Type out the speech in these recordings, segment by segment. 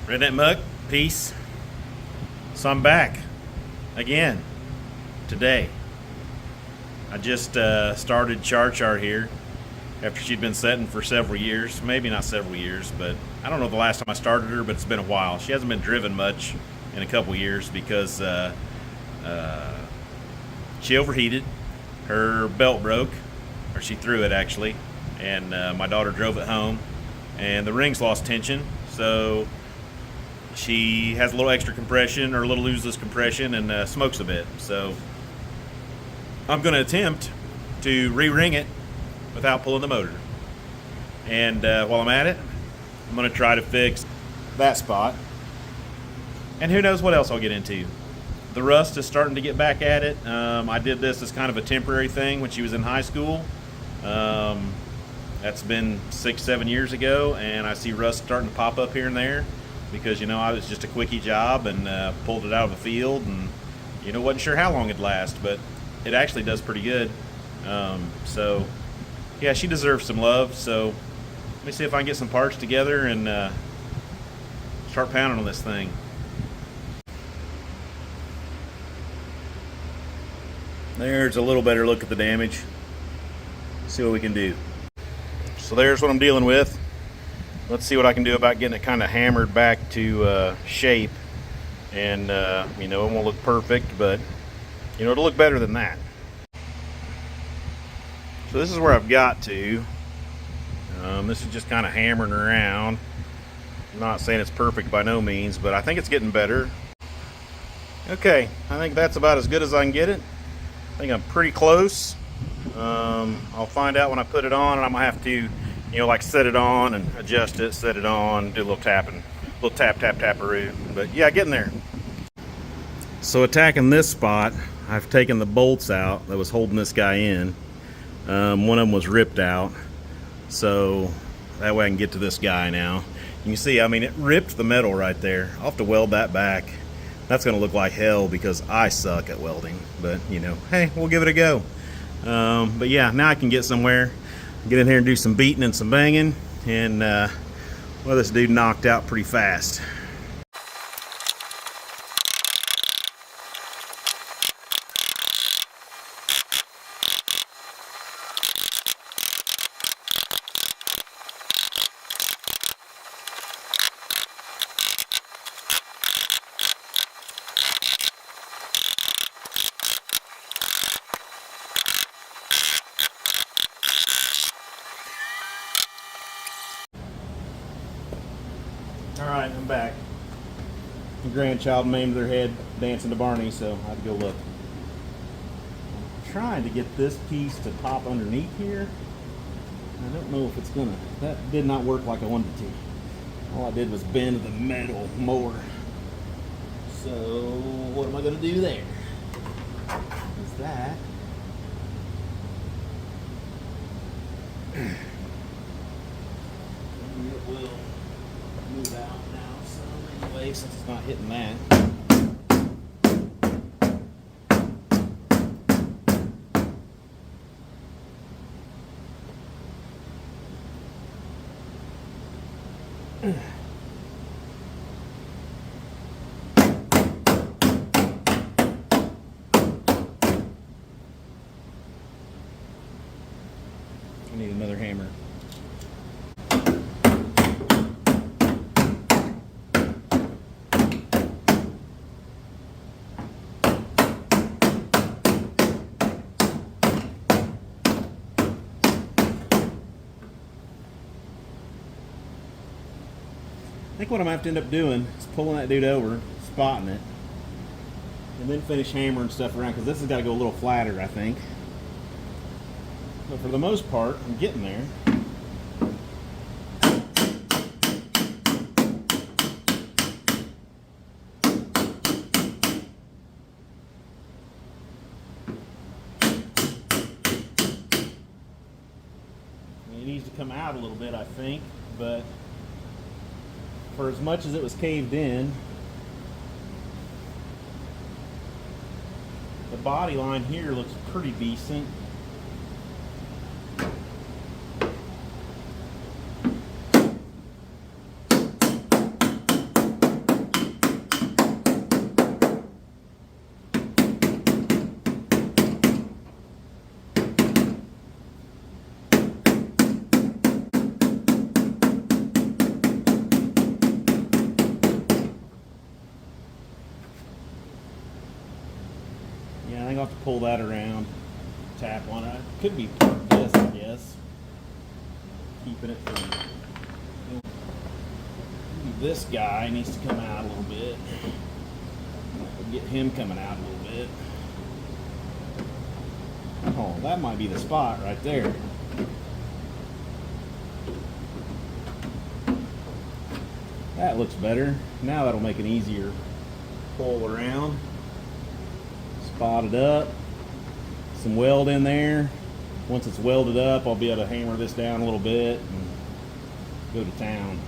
Redneck Muck, peace. So I'm back again today. I just started Char here after she'd been setting for several years. Maybe not several years, but I don't know the last time I started her, but it's been a while. She hasn't been driven much in a couple years because she overheated. Her belt broke, or she threw it actually, and my daughter drove it home, and the rings lost tension, so she has a little extra compression or a little looseless compression and smokes a bit. So I'm going to attempt to re-ring it without pulling the motor. And while I'm at it, I'm going to try to fix that spot. And who knows what else I'll get into. The rust is starting to get back at it. I did this as kind of a temporary thing when she was in high school. That's been 6-7 years ago, and I see rust starting to pop up here and there because, you know, I was just a quickie job and pulled it out of the field, and, you know, wasn't sure how long it'd last, but it actually does pretty good. So yeah, she deserves some love. So let me see if I can get some parts together and start pounding on this thing. There's a little better look at the damage. See what we can do. So there's what I'm dealing with. Let's see what I can do about getting it kind of hammered back to shape. And you know, it won't look perfect, but you know, it'll look better than that. So this is where I've got to. This is just kind of hammering around. I'm not saying it's perfect by no means, but I think it's getting better. Okay, I think that's about as good as I can get it. I think I'm pretty close. I'll find out when I put it on, and I'm gonna have to, you know, like set it on and adjust it, set it on, do a little tapping, a little tap-taparoo. But yeah, getting there. So attacking this spot, I've taken the bolts out that was holding this guy in. One of them was ripped out, so that way I can get to this guy now. You can see, I mean, it ripped the metal right there. I'll have to weld that back. That's going to look like hell because I suck at welding, but you know, hey, we'll give it a go. But yeah, now I can get somewhere, get in here and do some beating and some banging, and well, this dude knocked out pretty fast. Alright, I'm back. The grandchild maimed their head dancing to Barney, so I had to go look. I'm trying to get this piece to pop underneath here. I don't know if it's gonna. That did not work like I wanted it to. All I did was bend the metal more. So what am I gonna do there? Is that? It will move out now, so anyway, since it's not hitting that. I need another hammer. I think what I'm going to have to end up doing is pulling that dude over, spotting it, and then finish hammering stuff around, because this has got to go a little flatter, I think. But for the most part, I'm getting there. It needs to come out a little bit, I think, but for as much as it was caved in, the body line here looks pretty decent. pull that around, tap on it. Could be this, I guess. Keeping it from... This guy needs to come out a little bit. Get him coming out a little bit. Oh, that might be the spot right there. That looks better. Now that'll make an easier pull around. Spot it up. Some weld in there. Once it's welded up, I'll be able to hammer this down a little bit and go to town.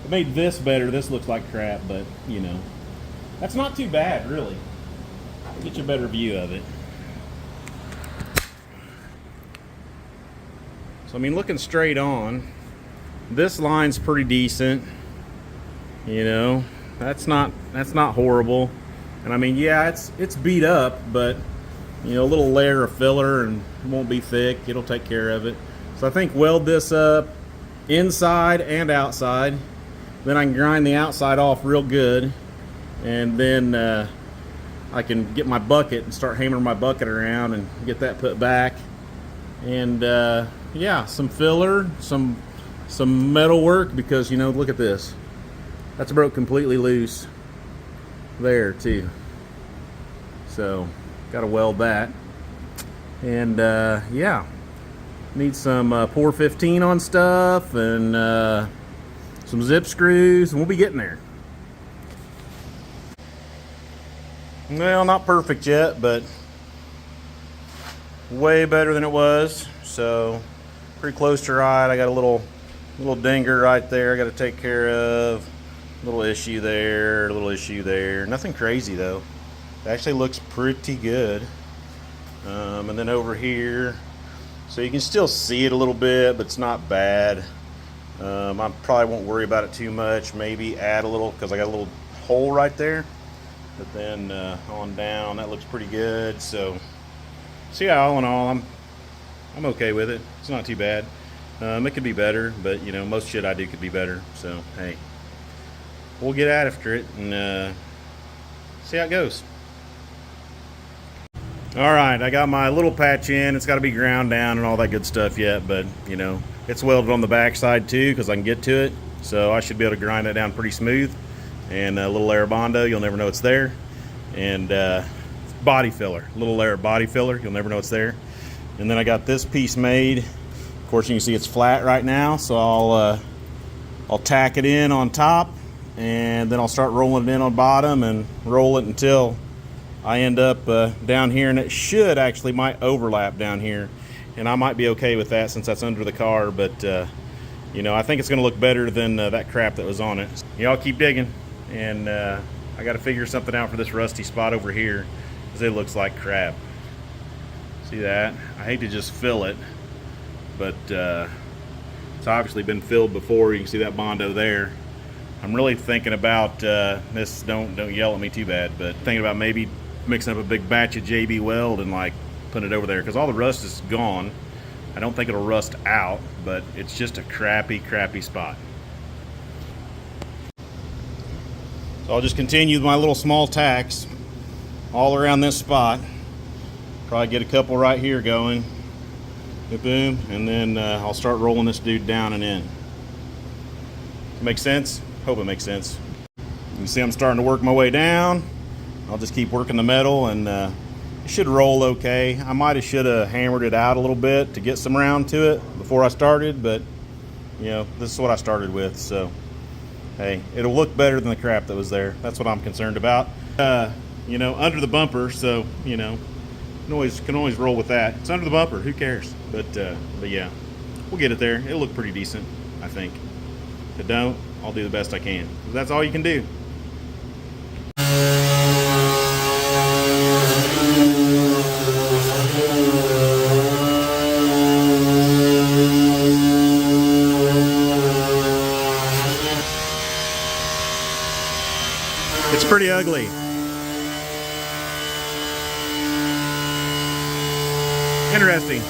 It made this better. This looks like crap, but you know, that's not too bad, really. Get you a better view of it. So I mean, looking straight on, this line's pretty decent. You know, that's not horrible. And I mean, yeah, it's beat up, but you know, a little layer of filler and it won't be thick. It'll take care of it. So I think weld this up inside and outside. Then I can grind the outside off real good, and then I can get my bucket and start hammering my bucket around and get that put back. And yeah, some filler, some metal work, because you know, look at this. That's broke completely loose there too. So gotta weld that. And yeah, need some pour 15 on stuff and some zip screws, and we'll be getting there. Well, not perfect yet, but way better than it was. So pretty close to right. I got a little dinger right there I got to take care of. Little issue there, little issue there. Nothing crazy though. It actually looks pretty good. And then over here, so you can still see it a little bit, but it's not bad. I probably won't worry about it too much. Maybe add a little, because I got a little hole right there. But then on down, that looks pretty good. So yeah, all in all, I'm okay with it. It's not too bad. It could be better, but you know, most shit I do could be better. So hey, we'll get after it and see how it goes. All right, I got my little patch in. It's got to be ground down and all that good stuff yet, but you know, it's welded on the back side too, because I can get to it. So I should be able to grind that down pretty smooth. And a little layer of Bondo, you'll never know it's there. And body filler, a little layer of body filler, you'll never know it's there. And then I got this piece made. Of course, you can see it's flat right now, so I'll tack it in on top, and then I'll start rolling it in on bottom and roll it until I end up down here, and it should actually might overlap down here. And I might be okay with that since that's under the car, but you know, I think it's gonna look better than that crap that was on it. Y'all keep digging, and I gotta figure something out for this rusty spot over here, because it looks like crap. See that? I hate to just fill it, but it's obviously been filled before. You can see that Bondo there. I'm really thinking about this, don't yell at me too bad, but thinking about maybe mixing up a big batch of JB Weld and like putting it over there, because all the rust is gone. I don't think it'll rust out, but it's just a crappy spot. So I'll just continue with my little small tacks all around this spot. Probably get a couple right here going. Boom, and then I'll start rolling this dude down and in. Make sense? Hope it makes sense. You can see I'm starting to work my way down. I'll just keep working the metal, and it should roll okay. I should have hammered it out a little bit to get some round to it before I started, but you know, this is what I started with, so hey, it'll look better than the crap that was there. That's what I'm concerned about. You know, under the bumper, so you know, can always roll with that. It's under the bumper, who cares? But yeah, we'll get it there. It'll look pretty decent, I think. If it don't, I'll do the best I can. That's all you can do. It's pretty ugly. Interesting.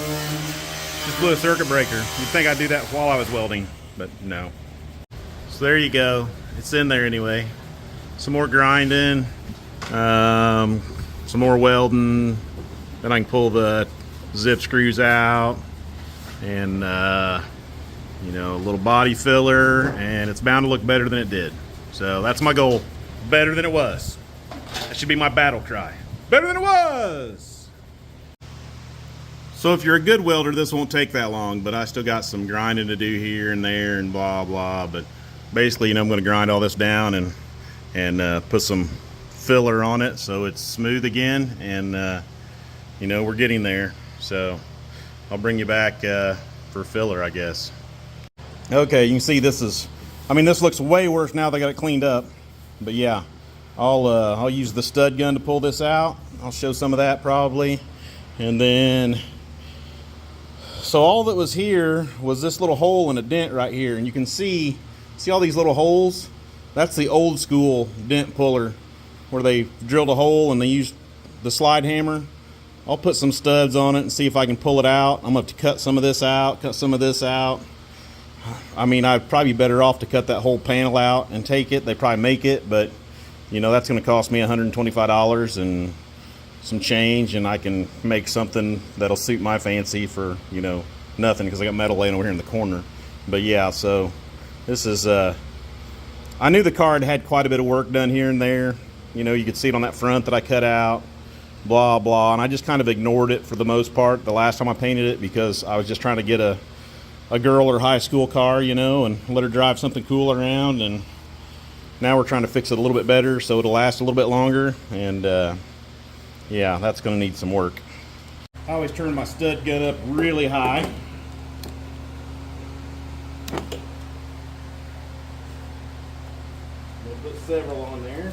Just blew a circuit breaker. You'd think I'd do that while I was welding, but no. So there you go. It's in there anyway. Some more grinding, some more welding. Then I can pull the zip screws out, and you know, a little body filler, and it's bound to look better than it did. So that's my goal. Better than it was. That should be my battle cry. Better than it was! So if you're a good welder, this won't take that long, but I still got some grinding to do here and there and blah, blah. But basically, you know, I'm going to grind all this down and put some filler on it so it's smooth again. And, you know, we're getting there. So I'll bring you back for filler, I guess. Okay, you can see this is, I mean, this looks way worse now that I got it cleaned up. But yeah, I'll use the stud gun to pull this out. I'll show some of that probably. And then, so all that was here was this little hole and a dent right here. And you can see all these little holes? That's the old school dent puller where they drilled a hole and they used the slide hammer. I'll put some studs on it and see if I can pull it out. I'm gonna have to cut some of this out, cut some of this out. I mean, I'd probably be better off to cut that whole panel out and take it. They probably make it, but you know, that's gonna cost me $125 and some change, and I can make something that'll suit my fancy for, you know, nothing, because I got metal laying over here in the corner. But yeah, so this is I knew the car had quite a bit of work done here and there. You know, you could see it on that front that I cut out, blah blah, and I just kind of ignored it for the most part the last time I painted it, because I was just trying to get a girl or high school car, you know, and let her drive something cool around. And now we're trying to fix it a little bit better so it'll last a little bit longer. And yeah, that's going to need some work. I always turn my stud gun up really high. We'll put several on there.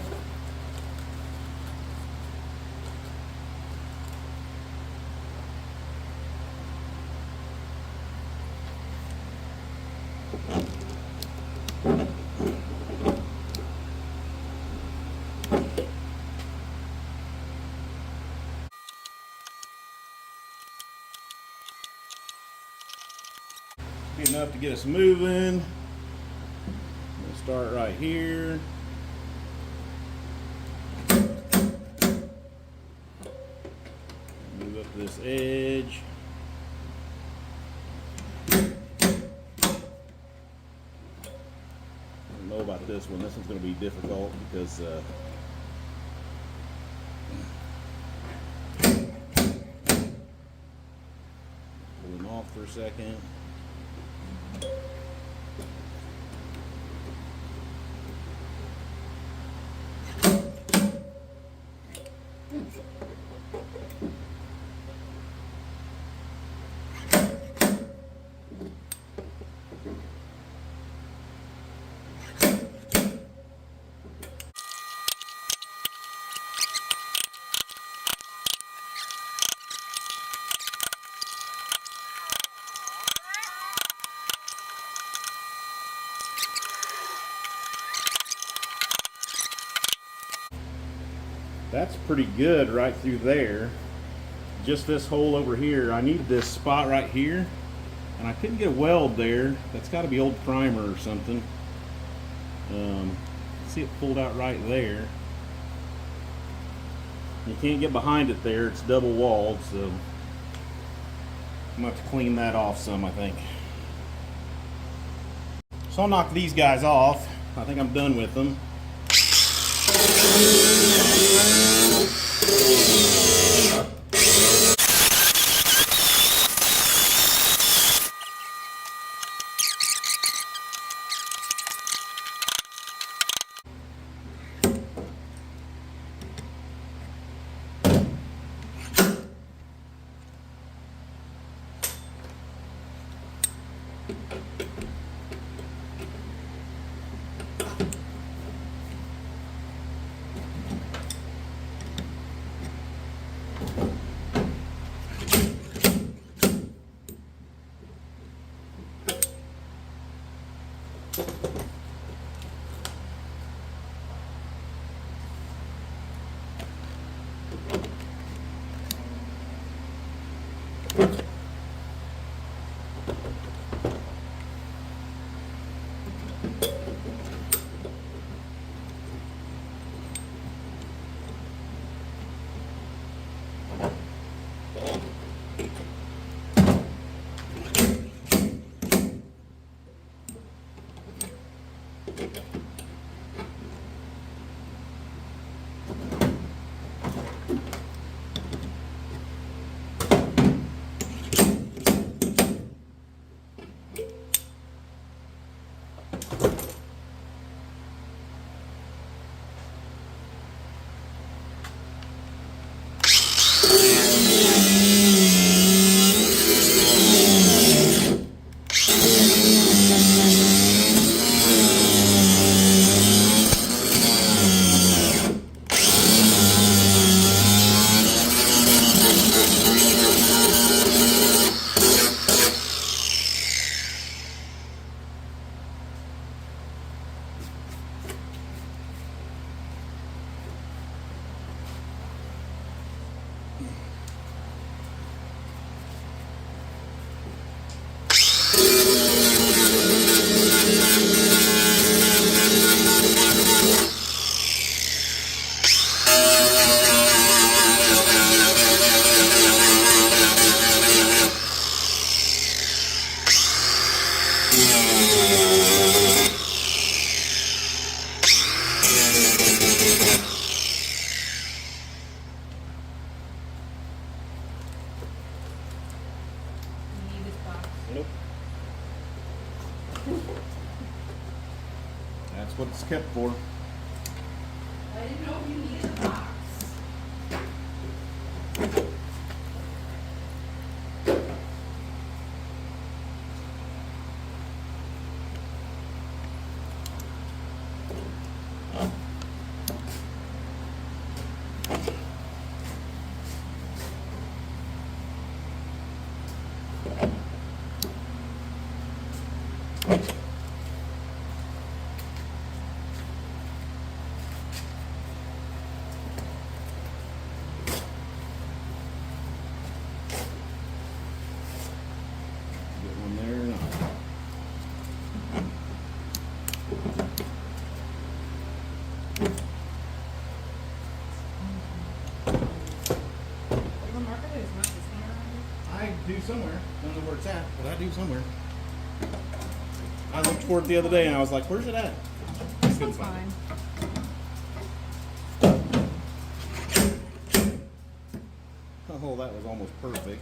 Be enough to get us moving. We'll start right here. Move up this edge. I don't know about this one. This one's going to be difficult because pull him off for a second. That's pretty good right through there. Just this hole over here, I needed this spot right here, and I couldn't get a weld there. That's got to be old primer or something. See it pulled out right there. You can't get behind it there, it's double walled, so I'm gonna have to clean that off some, I think. So I'll knock these guys off. I think I'm done with them. it's kept for. I didn't know you needed a box. I do somewhere. Don't know where it's at, but I do somewhere. I looked for it the other day and I was like, where's it at? This one's fine. Oh, that was almost perfect.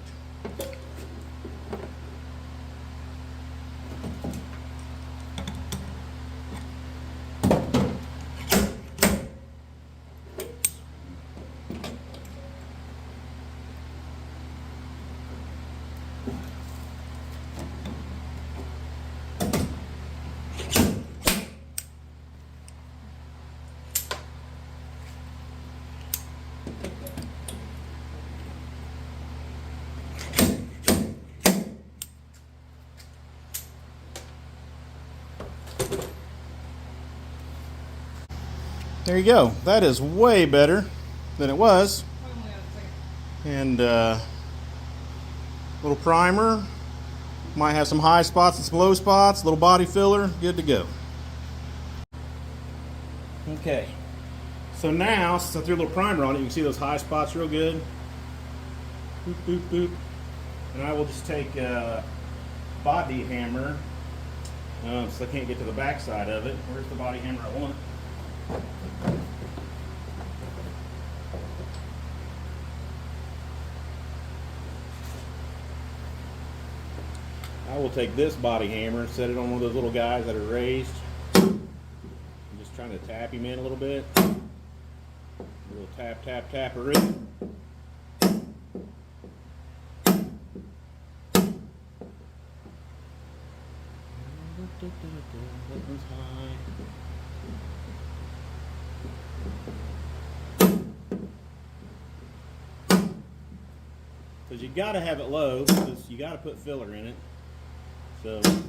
There you go. That is way better than it was. And little primer. Might have some high spots and some low spots. Little body filler. Good to go. Okay. So now, since I threw a little primer on it, you can see those high spots real good. Boop, boop, boop. And I will just take a body hammer. So I can't get to the back side of it. Where's the body hammer I want? I will take this body hammer, set it on one of those little guys that are raised. I'm just trying to tap him in a little bit. A little tap, tap, taparoo. That one's high. Because you got to have it low, because you got to put filler in it. So these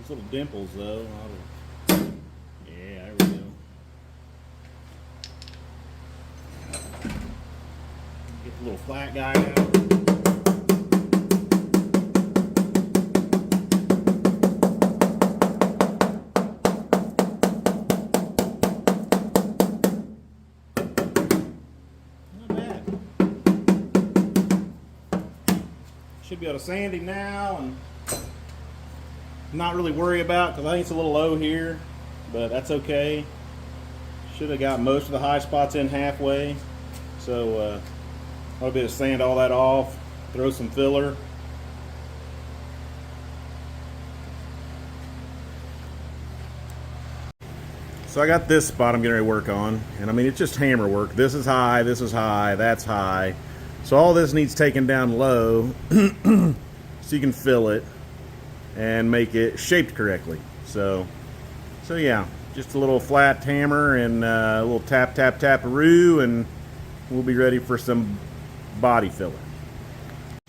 little dimples, though. Yeah, there we go. Get the little flat guy out. Should be able to sand him now and not really worry about, because I think it's a little low here, but that's okay. Should have got most of the high spots in halfway, so I'll be able to sand all that off, throw some filler. So I got this spot I'm getting ready to work on, and I mean, it's just hammer work. This is high, that's high. So all this needs taken down low so you can fill it and make it shaped correctly. So yeah, just a little flat hammer and a little tap, tap, taparoo, and we'll be ready for some body filler.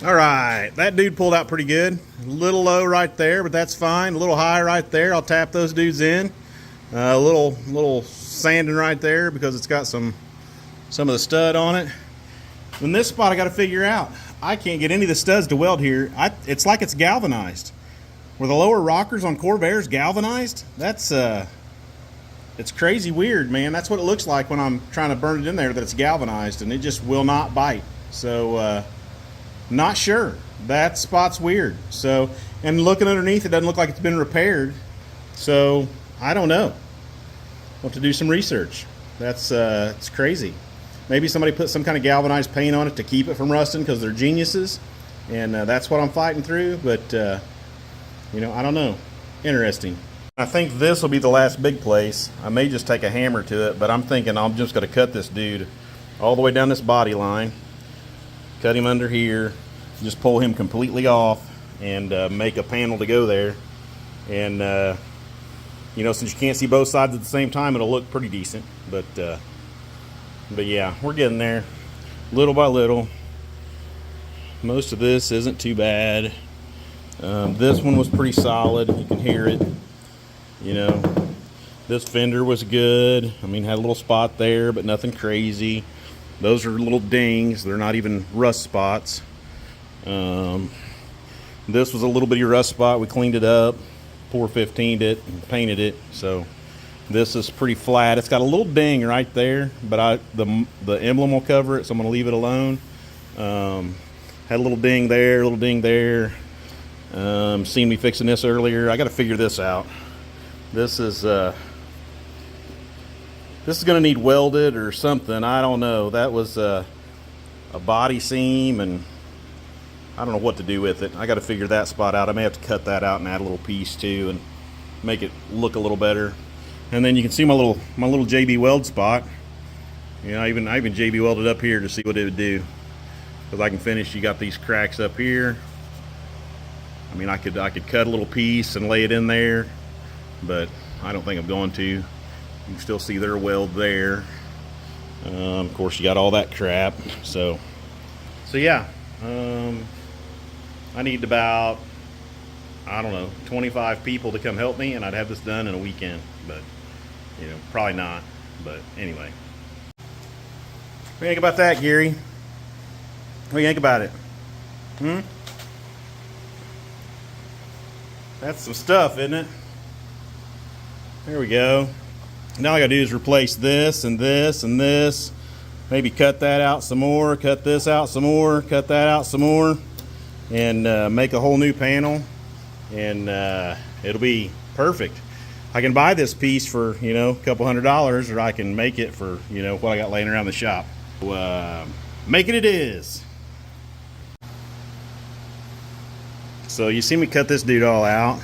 All right, that dude pulled out pretty good. A little low right there, but that's fine. A little high right there. I'll tap those dudes in. A little sanding right there because it's got some of the stud on it. In this spot, I got to figure out. I can't get any of the studs to weld here. It's like it's galvanized. Where the lower rockers on Corvair's galvanized, that's it's crazy weird, man. That's what it looks like when I'm trying to burn it in there, that it's galvanized, and it just will not bite. So not sure. That spot's weird. So, and looking underneath, it doesn't look like it's been repaired. So I don't know. We'll have to do some research. it's crazy. Maybe somebody put some kind of galvanized paint on it to keep it from rusting because they're geniuses, and that's what I'm fighting through. But you know, I don't know. Interesting. I think this will be the last big place. I may just take a hammer to it, but I'm thinking I'm just going to cut this dude all the way down this body line, cut him under here, just pull him completely off, and make a panel to go there. And you know, since you can't see both sides at the same time, it'll look pretty decent. But yeah, we're getting there, little by little. Most of this isn't too bad. This one was pretty solid. You can hear it. You know, this fender was good. I mean, had a little spot there, but nothing crazy. Those are little dings. They're not even rust spots. This was a little bitty rust spot. We cleaned it up, 415'd it, and painted it. So this is pretty flat. It's got a little ding right there, but the emblem will cover it, so I'm going to leave it alone. Had a little ding there, a little ding there. Seen me fixing this earlier. I got to figure this out. This is going to need welded or something. I don't know. That was a body seam, and I don't know what to do with it. I got to figure that spot out. I may have to cut that out and add a little piece too, and make it look a little better. And then you can see my little JB weld spot. You know, I even JB welded up here to see what it would do, because I can finish. You got these cracks up here. I mean, I could cut a little piece and lay it in there, but I don't think I'm going to. You can still see their weld there. Of course, you got all that crap. So yeah. I need about, I don't know, 25 people to come help me, and I'd have this done in a weekend. But you know, probably not. But anyway, what do you think about that, Gary? What do you think about it? That's some stuff, isn't it? There we go. Now all I gotta do is replace this and this and this. Maybe cut that out some more, cut this out some more, cut that out some more, and make a whole new panel, and it'll be perfect. I can buy this piece for, you know, a couple $100, or I can make it for, you know, what I got laying around the shop. So, make it is. So you see me cut this dude all out.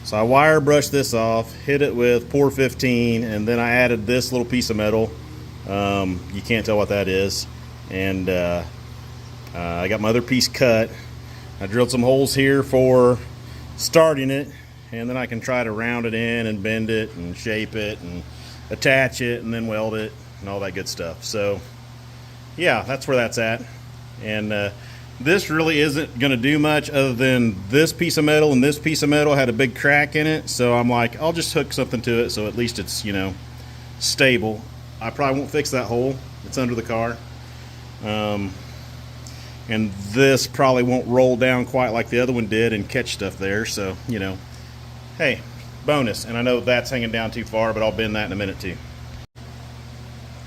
So I wire brushed this off, hit it with 415, and then I added this little piece of metal. You can't tell what that is. And I got my other piece cut. I drilled some holes here for starting it, and then I can try to round it in and bend it and shape it and attach it and then weld it and all that good stuff. So yeah, that's where that's at. And this really isn't going to do much other than this piece of metal and this piece of metal had a big crack in it. So I'm like, I'll just hook something to it so at least it's, you know, stable. I probably won't fix that hole. It's under the car. And this probably won't roll down quite like the other one did and catch stuff there. So, you know, hey, bonus. And I know that's hanging down too far, but I'll bend that in a minute too.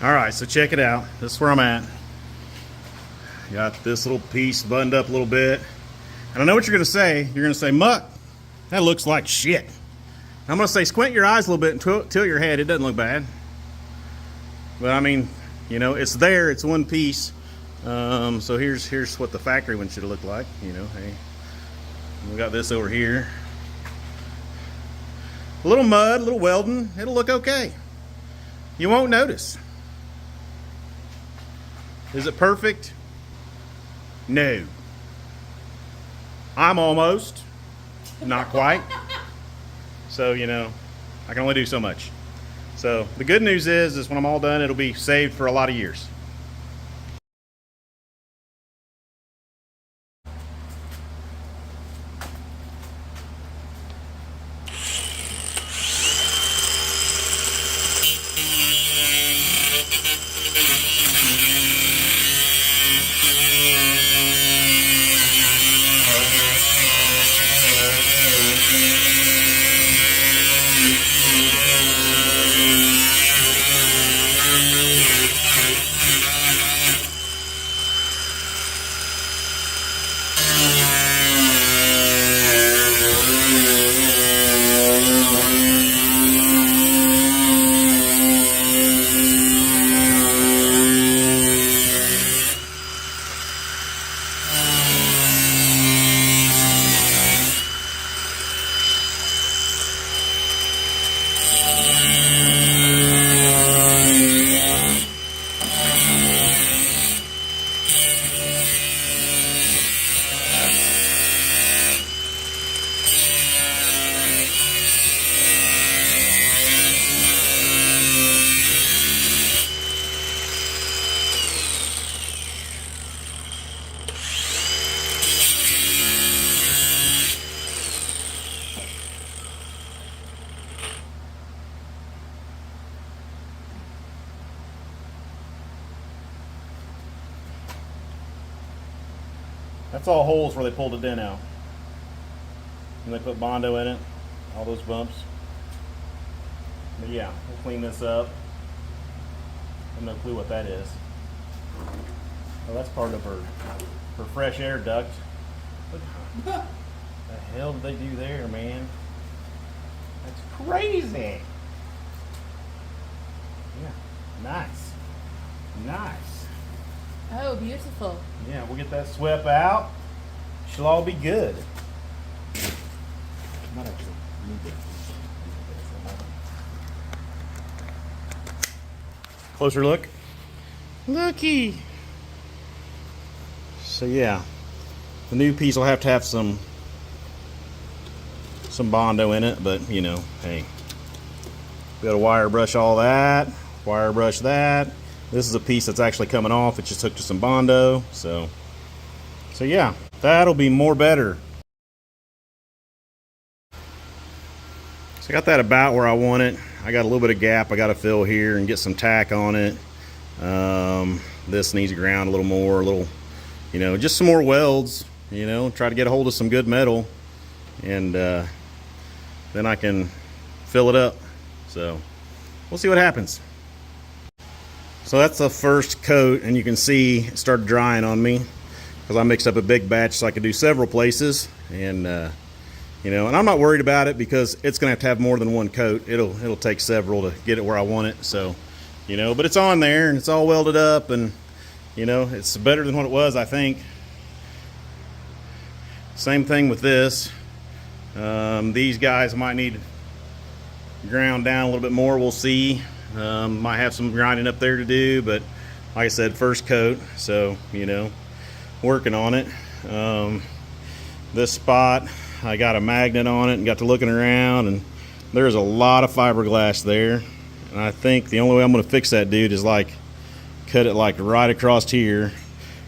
All right, so check it out. This is where I'm at. Got this little piece buttoned up a little bit. And I know what you're going to say. You're going to say, Muck, that looks like shit. I'm going to say, squint your eyes a little bit and tilt your head. It doesn't look bad. But I mean, you know, it's there. It's one piece. So here's what the factory one should have looked like. You know, hey, we got this over here. A little mud, a little welding. It'll look okay. You won't notice. Is it perfect? No. I'm almost. Not quite. So, you know, I can only do so much. So the good news is when I'm all done, it'll be saved for a lot of years. That's all holes where they pulled the dent out. And they put Bondo in it, all those bumps. But yeah, we'll clean this up. I have no clue what that is. Oh, that's part of her fresh air duct. What the hell did they do there, man? That's crazy. Yeah, nice. Nice. Oh, beautiful. Yeah, we'll get that swept out. She'll all be good. Might actually need it. Closer look. Looky. So yeah, the new piece will have to have some Bondo in it, but you know, hey, we got to wire brush all that, wire brush that. This is a piece that's actually coming off. It just hooked to some Bondo, so yeah, that'll be more better. So I got that about where I want it. I got a little bit of gap I got to fill here and get some tack on it. This needs to ground a little more, you know, just some more welds, you know, try to get a hold of some good metal, and then I can fill it up. So we'll see what happens. So that's the first coat, and you can see it started drying on me because I mixed up a big batch so I could do several places, and you know, and I'm not worried about it because it's gonna have to have more than one coat. It'll take several to get it where I want it. So, you know, but it's on there and it's all welded up, and you know, it's better than what it was, I think. Same thing with this. These guys might need ground down a little bit more. We'll see. Might have some grinding up there to do, but like I said, first coat, so you know, working on it. This spot, I got a magnet on it and got to looking around, and there's a lot of fiberglass there, and I think the only way I'm going to fix that, dude, is like cut it like right across here,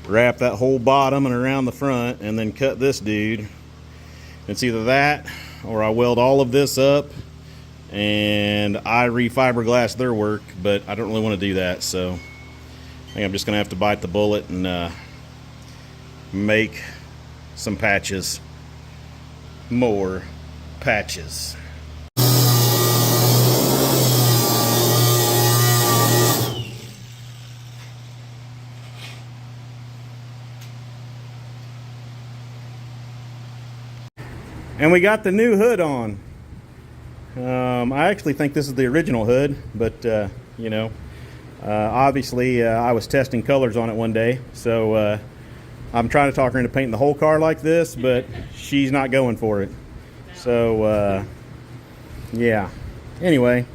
wrap that whole bottom and around the front, and then cut this dude. It's either that or I weld all of this up and I re-fiberglass their work, but I don't really want to do that, so I think I'm just going to have to bite the bullet and make some patches. More patches. And we got the new hood on. I actually think this is the original hood, but you know, obviously I was testing colors on it one day, so I'm trying to talk her into painting the whole car like this, but she's not going for it. So yeah, anyway,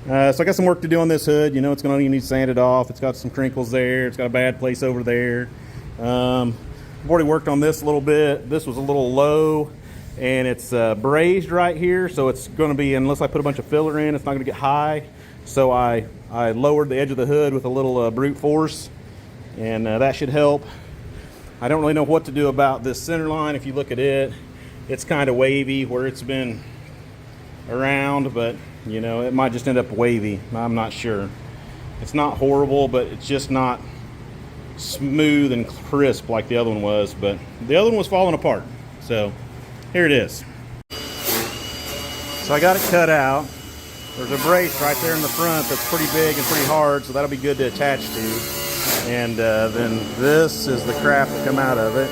so I got some work to do on this hood. You know, it's going to need sanded off. It's got some crinkles there. It's got a bad place over there. I've already worked on this a little bit. This was a little low, and it's brazed right here, so it's going to be, unless I put a bunch of filler in, it's not going to get high. So I lowered the edge of the hood with a little brute force, and that should help. I don't really know what to do about this center line. If you look at it, it's kind of wavy where it's been around, but you know, it might just end up wavy. I'm not sure. It's not horrible, but it's just not smooth and crisp like the other one was, but the other one was falling apart. So here it is. So I got it cut out. There's a brace right there in the front that's pretty big and pretty hard, so that'll be good to attach to. And then this is the crap that come out of it.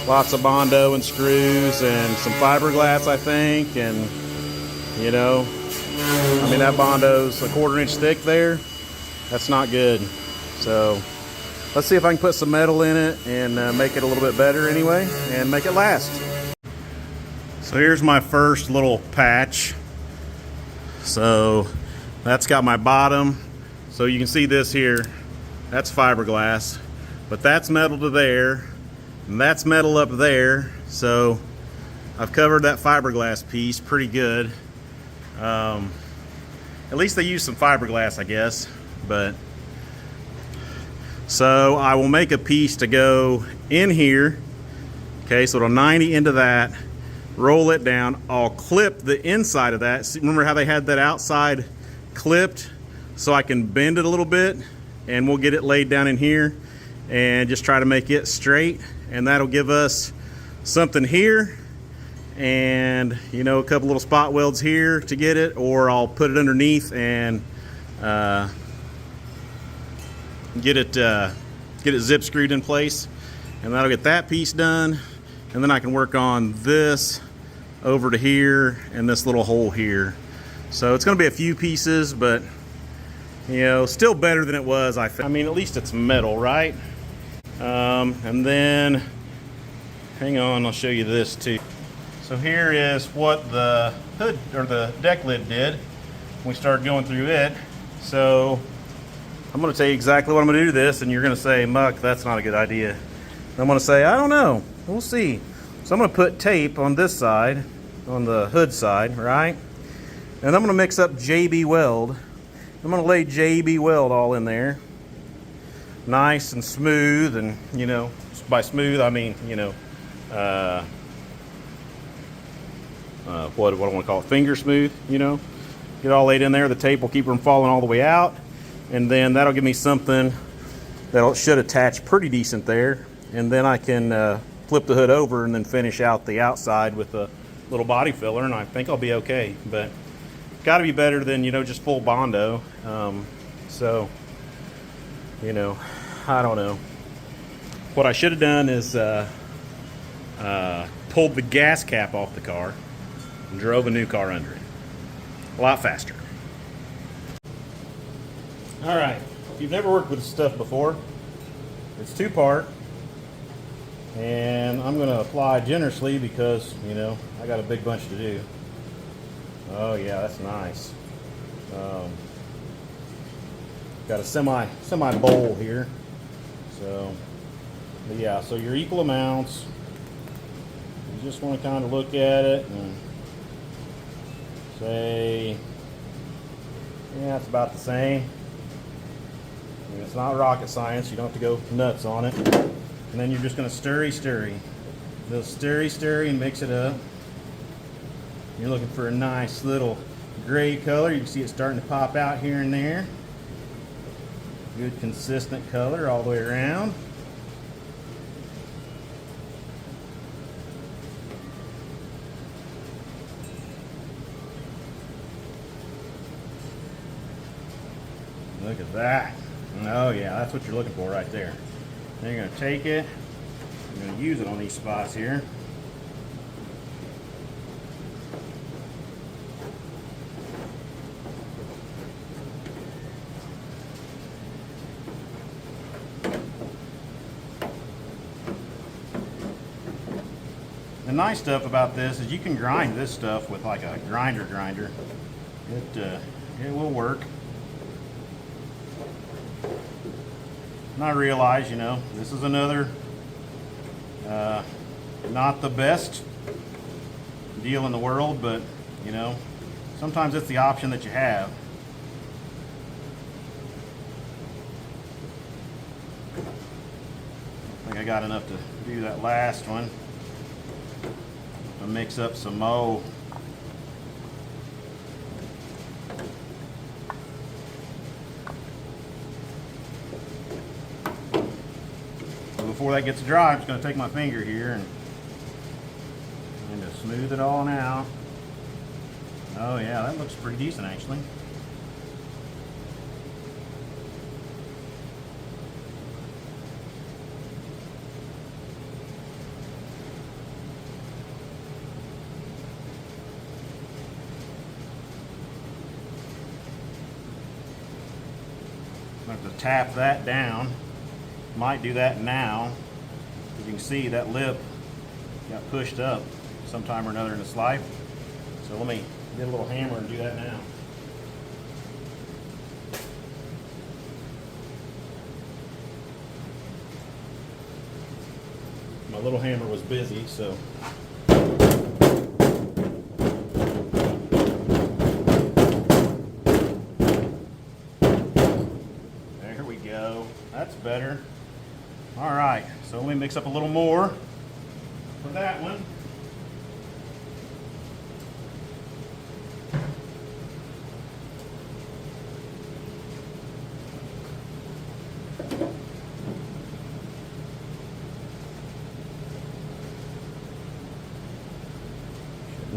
Lots of Bondo and screws and some fiberglass, I think. And you know, I mean, that Bondo's a 1/4 inch thick there. That's not good. So let's see if I can put some metal in it and make it a little bit better anyway, and make it last. So here's my first little patch. So that's got my bottom. So you can see this here, that's fiberglass, but that's metal to there, and that's metal up there. So I've covered that fiberglass piece pretty good. At least they use some fiberglass, I guess. But so I will make a piece to go in here. Okay, so it'll 90 into that, roll it down. I'll clip the inside of that. See, remember how they had that outside clipped? So I can bend it a little bit, and we'll get it laid down in here. and just try to make it straight, and that'll give us something here and a couple little spot welds here to get it, or I'll put it underneath and get it zip screwed in place, and that'll get that piece done. And then I can work on this over to here and this little hole here. So it's going to be a few pieces, but still better than it was. I mean, at least it's metal, right? And then hang on, I'll show you this too. So here is what the hood or the deck lid did when we started going through it. So I'm going to tell you exactly what I'm going to do to this, and you're going to say, Muck, that's not a good idea. And I'm going to say, I don't know. We'll see. So I'm going to put tape on this side, on the hood side, right? And I'm going to mix up JB Weld. I'm going to lay JB Weld all in there. Nice and smooth, and, by smooth, I mean, what do I want to call it? Finger smooth, Get it all laid in there. The tape will keep from falling all the way out. And then that'll give me something that should attach pretty decent there. And then I can flip the hood over and then finish out the outside with a little body filler, and I think I'll be okay. But got to be better than just full Bondo. So I don't know. What I should have done is pulled the gas cap off the car and drove a new car under it. A lot faster. All right, if you've never worked with this stuff before, it's two-part. And I'm going to apply generously because, I got a big bunch to do. Oh yeah, that's nice. Got a semi bowl here. So, but yeah, so your equal amounts. You just want to kind of look at it and say, yeah, it's about the same. I mean, it's not rocket science. You don't have to go nuts on it. And then you're just going to stirry. Little stirry and mix it up. You're looking for a nice little gray color. You can see it starting to pop out here and there. Good consistent color all the way around. Look at that. Oh yeah, that's what you're looking for right there. Then you're going to take it, you're going to use it on these spots here. The nice stuff about this is you can grind this stuff with like a grinder. It will work. And I realize, this is another not the best deal in the world, but sometimes it's the option that you have. I think I got enough to do that last one. I'll mix up some more. Before that gets dry, I'm just going to take my finger here and just smooth it all out. Oh yeah, that looks pretty decent actually. I'm going to have to tap that down. Might do that now. As you can see, that lip got pushed up sometime or another in its life. So let me get a little hammer and do that now. My little hammer was busy, so there we go. That's better. All right, so let me mix up a little more for that one.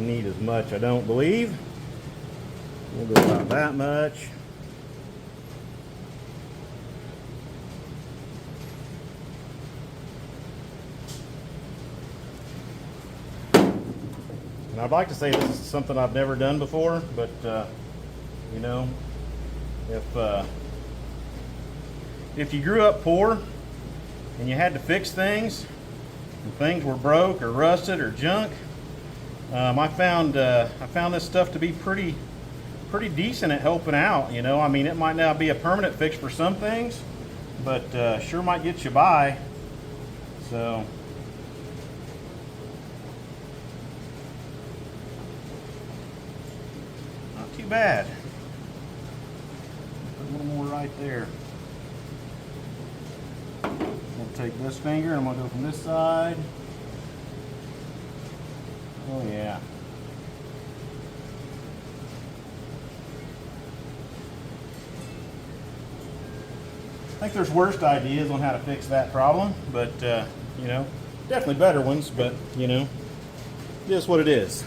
need as much, I don't believe. We'll go about that much. And I'd like to say this is something I've never done before, but you know, if you grew up poor and you had to fix things, and things were broke or rusted or junk, I found this stuff to be pretty decent at helping out. You know, I mean, it might not be a permanent fix for some things, but sure might get you by. So. Not too bad. Put a little more right there. We'll take this finger and I'm going to go from this side. Oh yeah. I think there's worse ideas on how to fix that problem, but you know, definitely better ones, but you know, it is what it is.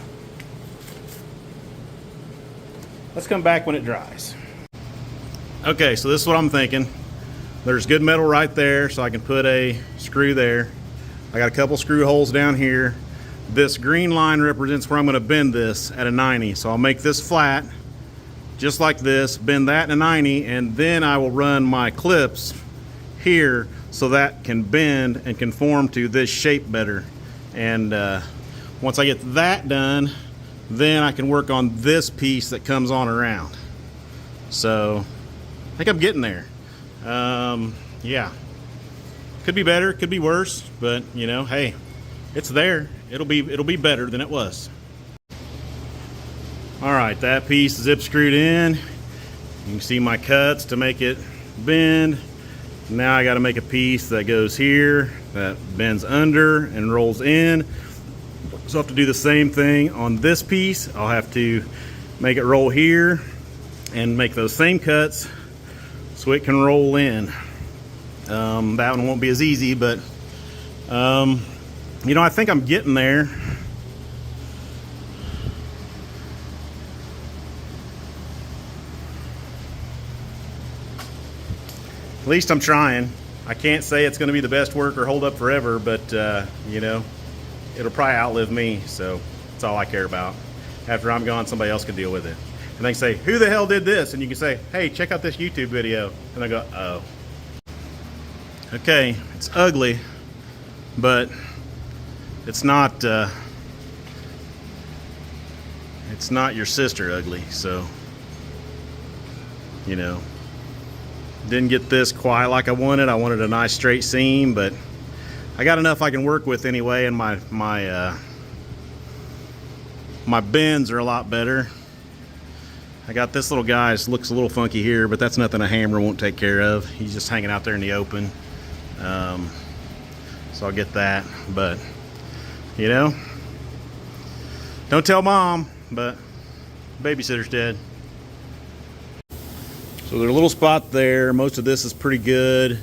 Let's come back when it dries. Okay, so this is what I'm thinking. There's good metal right there, so I can put a screw there. I got a couple screw holes down here. This green line represents where I'm going to bend this at a 90. So I'll make this flat, just like this, bend that in a 90, and then I will run my clips here so that can bend and conform to this shape better. And once I get that done, then I can work on this piece that comes on around. So I think I'm getting there. Yeah, could be better, could be worse, but you know, hey, it's there. It'll be better than it was. All right, that piece zip screwed in. You can see my cuts to make it bend. Now I got to make a piece that goes here, that bends under and rolls in. So I have to do the same thing on this piece. I'll have to make it roll here and make those same cuts so it can roll in. That one won't be as easy, but you know, I think I'm getting there. At least I'm trying. I can't say it's going to be the best work or hold up forever, but you know, it'll probably outlive me, so that's all I care about. After I'm gone, somebody else can deal with it. And they can say, who the hell did this? And you can say, hey, check out this YouTube video. And I go, oh. Okay, it's ugly, but it's not your sister ugly, so, you know. Didn't get this quite like I wanted. I wanted a nice straight seam, but I got enough I can work with anyway, and my bends are a lot better. I got this little guy, it looks a little funky here, but that's nothing a hammer won't take care of. He's just hanging out there in the open. So I'll get that, but you know, don't tell mom, but babysitter's dead. So there's a little spot there. Most of this is pretty good.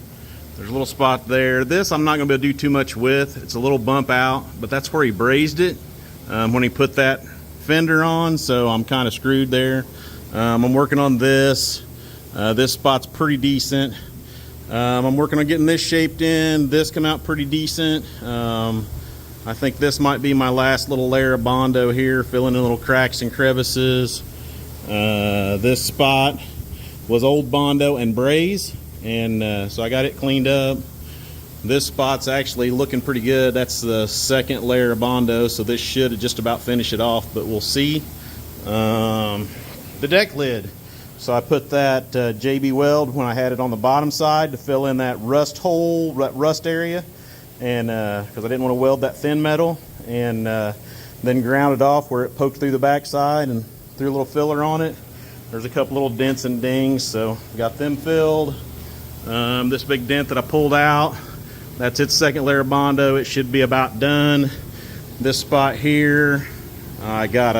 There's a little spot there. This I'm not going to be able to do too much with. It's a little bump out, but that's where he brazed it when he put that fender on, so I'm kind of screwed there. I'm working on this. This spot's pretty decent. I'm working on getting this shaped in. This come out pretty decent. I think this might be my last little layer of Bondo here, filling in little cracks and crevices. This spot was old Bondo and braze, and so I got it cleaned up. This spot's actually looking pretty good. That's the second layer of Bondo, so this should just about finish it off, but we'll see. The deck lid. So I put that JB weld when I had it on the bottom side to fill in that rust hole, rust area, and because I didn't want to weld that thin metal, and then ground it off where it poked through the back side and threw a little filler on it. There's a couple little dents and dings, so got them filled. This big dent that I pulled out, that's its second layer of Bondo. It should be about done. This spot here, I got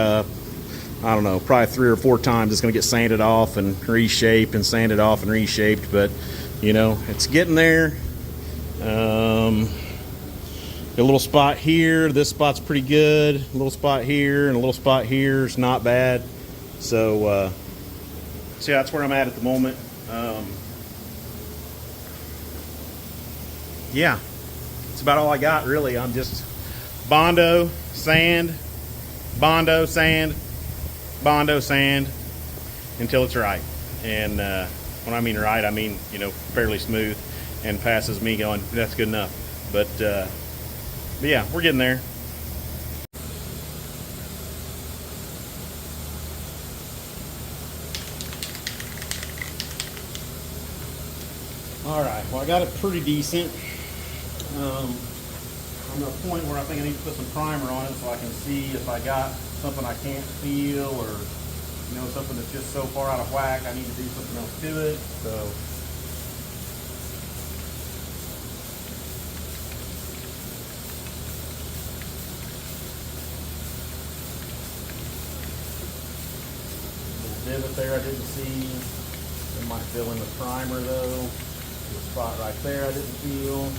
I don't know, probably 3 or 4 times it's going to get sanded off and reshaped and sanded off and reshaped, but you know, it's getting there. a little spot here. This spot's pretty good. A little spot here and a little spot here is not bad. So, yeah, that's where I'm at the moment. Yeah, it's about all I got, really. I'm just Bondo, sand, Bondo, sand, Bondo, sand, until it's right. And when I mean right, I mean, you know, fairly smooth and passes me going, that's good enough. But yeah, we're getting there. All right, well, I got it pretty decent. I'm at a point where I think I need to put some primer on it so I can see if I got something I can't feel, or, you know, something that's just so far out of whack I need to do something else to it. So little divot there I didn't see. It might fill in the primer though. The spot right there I didn't feel.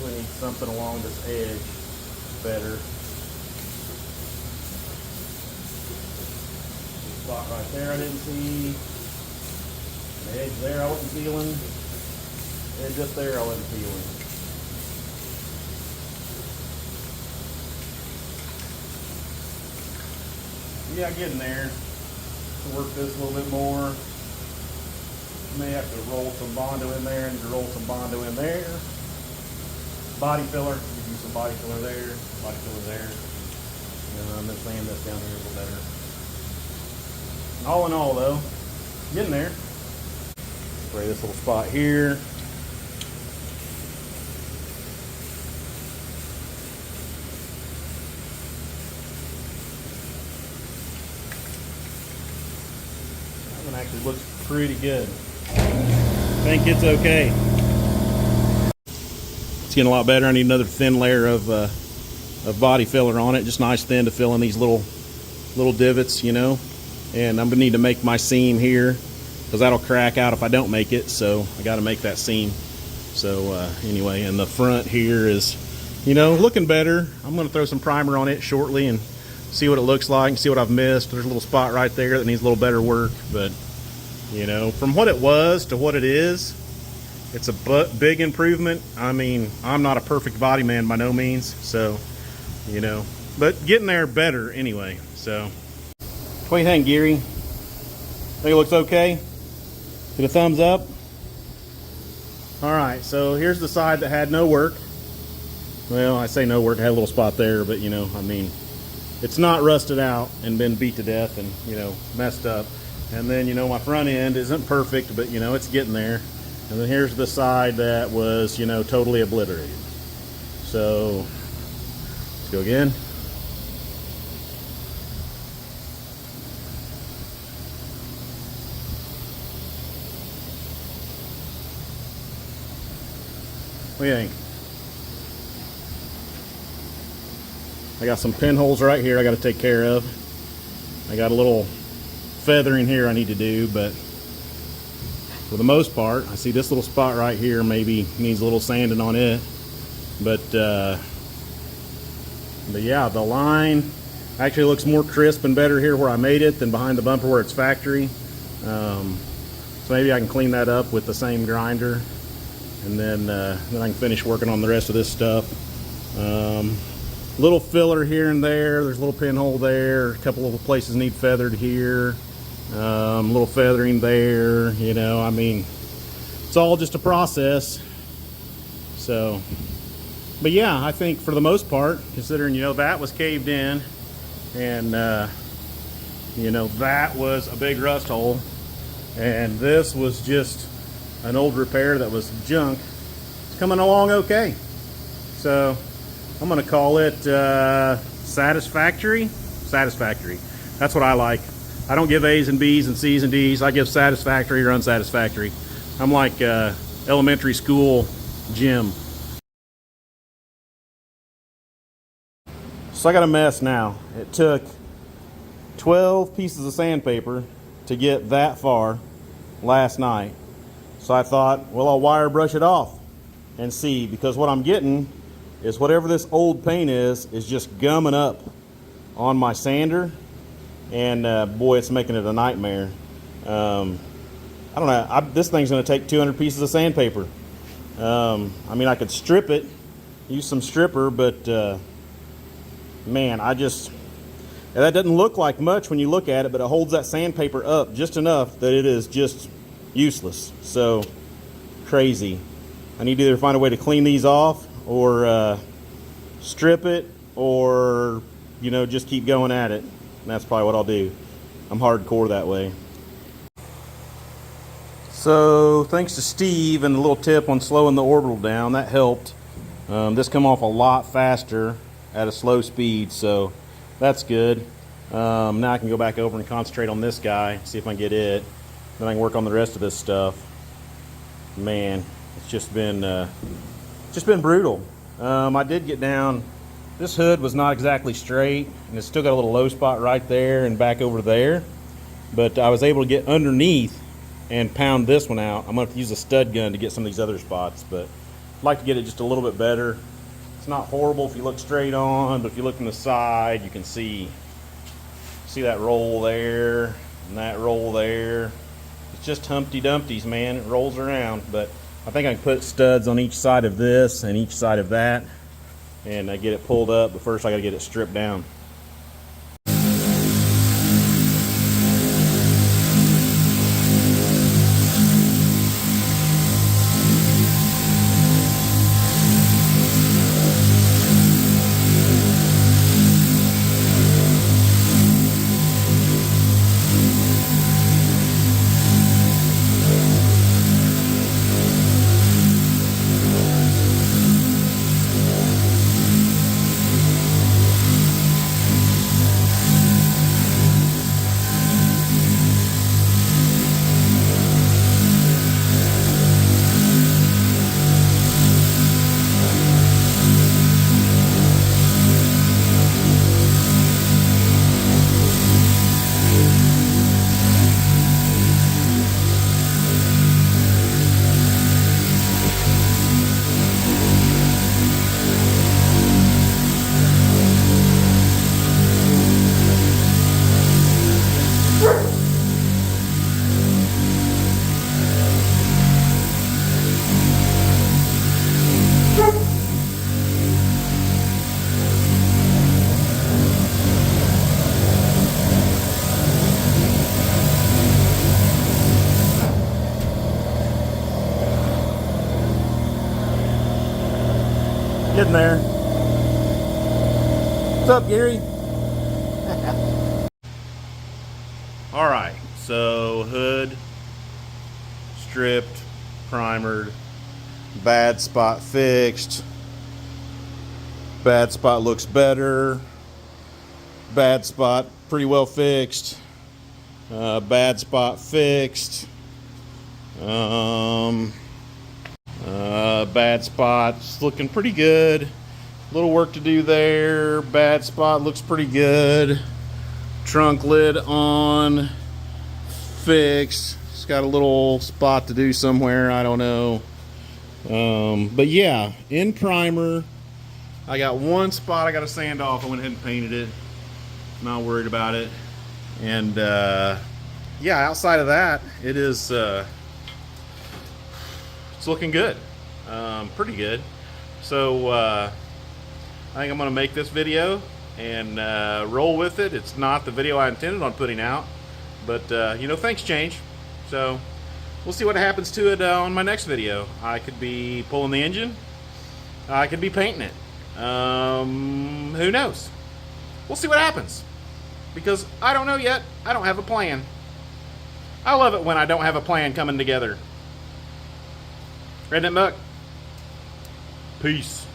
Really need something along this edge better. The spot right there I didn't see. The edge there I wasn't feeling. The edge up there I wasn't feeling. Yeah, getting there. To work this a little bit more. May have to roll some Bondo in there. Need to roll some Bondo in there. Body filler. Use some body filler there. Body filler there. And I'm just laying this down here a little better. All in all, though, getting there. Spray this little spot here. Actually looks pretty good. I think it's okay. It's getting a lot better. I need another thin layer of body filler on it, just nice thin to fill in these little divots, you know. And I'm gonna need to make my seam here because that'll crack out if I don't make it. So I got to make that seam. So anyway, and the front here is, you know, looking better. I'm gonna throw some primer on it shortly and see what it looks like and see what I've missed. There's a little spot right there that needs a little better work, but you know, from what it was to what it is, it's a big improvement. I mean, I'm not a perfect body man by no means, so, you know, but getting there better anyway. So what do you think, Geary? Think it looks okay? Get a thumbs up. All right, so here's the side that had no work. Well, I say no work, it had a little spot there, but you know, I mean, it's not rusted out and been beat to death and, you know, messed up. And then, you know, my front end isn't perfect, but, you know, it's getting there. And then here's the side that was, you know, totally obliterated. So, let's go again. What do you think? I got some pinholes right here I got to take care of. I got a little feathering here I need to do, but for the most part, I see this little spot right here maybe needs a little sanding on it. But yeah, the line actually looks more crisp and better here where I made it than behind the bumper where it's factory. So maybe I can clean that up with the same grinder, and then I can finish working on the rest of this stuff. Little filler here and there. There's a little pinhole there. A couple of places need feathered here. A little feathering there. You know, I mean, it's all just a process. So, but yeah, I think for the most part, considering, you know, that was caved in, and you know, that was a big rust hole, and this was just an old repair that was junk. It's coming along okay. So I'm gonna call it satisfactory. Satisfactory. That's what I like. I don't give A's and B's and C's and D's. I give satisfactory or unsatisfactory. I'm like elementary school gym. So I got a mess now. It took 12 pieces of sandpaper to get that far last night. So I thought, well, I'll wire brush it off and see, because what I'm getting is whatever this old paint is just gumming up on my sander, and boy, it's making it a nightmare. I don't know, this thing's going to take 200 pieces of sandpaper. I mean, I could strip it, use some stripper, but man, that doesn't look like much when you look at it, but it holds that sandpaper up just enough that it is just useless. So crazy. I need to either find a way to clean these off or strip it, or just keep going at it. And that's probably what I'll do. I'm hardcore that way. So thanks to Steve and the little tip on slowing the orbital down, that helped. This come off a lot faster at a slow speed, so that's good. Now I can go back over and concentrate on this guy, see if I can get it. Then I can work on the rest of this stuff. Man, it's just been brutal. I did get down. This hood was not exactly straight, and it's still got a little low spot right there and back over there. But I was able to get underneath and pound this one out. I'm going to have to use a stud gun to get some of these other spots, but I'd like to get it just a little bit better. It's not horrible if you look straight on, but if you look from the side, you can see that roll there and that roll there. It's just Humpty Dumpty's, man. It rolls around, but I think I can put studs on each side of this and each side of that, and I get it pulled up, but first I got to get it stripped down. Getting there. What's up, Gary? All right, so hood stripped, primered, bad spot fixed, bad spot looks better, bad spot pretty well fixed, bad spot fixed, bad spot's looking pretty good. Little work to do there. Bad spot looks pretty good. Trunk lid on, fixed. It's got a little spot to do somewhere, I don't know. But yeah, in primer, I got one spot I got to sand off. I went ahead and painted it. Not worried about it. And yeah, outside of that, it is it's looking good. Pretty good. So I think I'm going to make this video and roll with it. It's not the video I intended on putting out, but things change. So we'll see what happens to it on my next video. I could be pulling the engine. I could be painting it. Who knows? We'll see what happens, because I don't know yet. I don't have a plan. I love it when I don't have a plan coming together. Redneck Muck. Peace.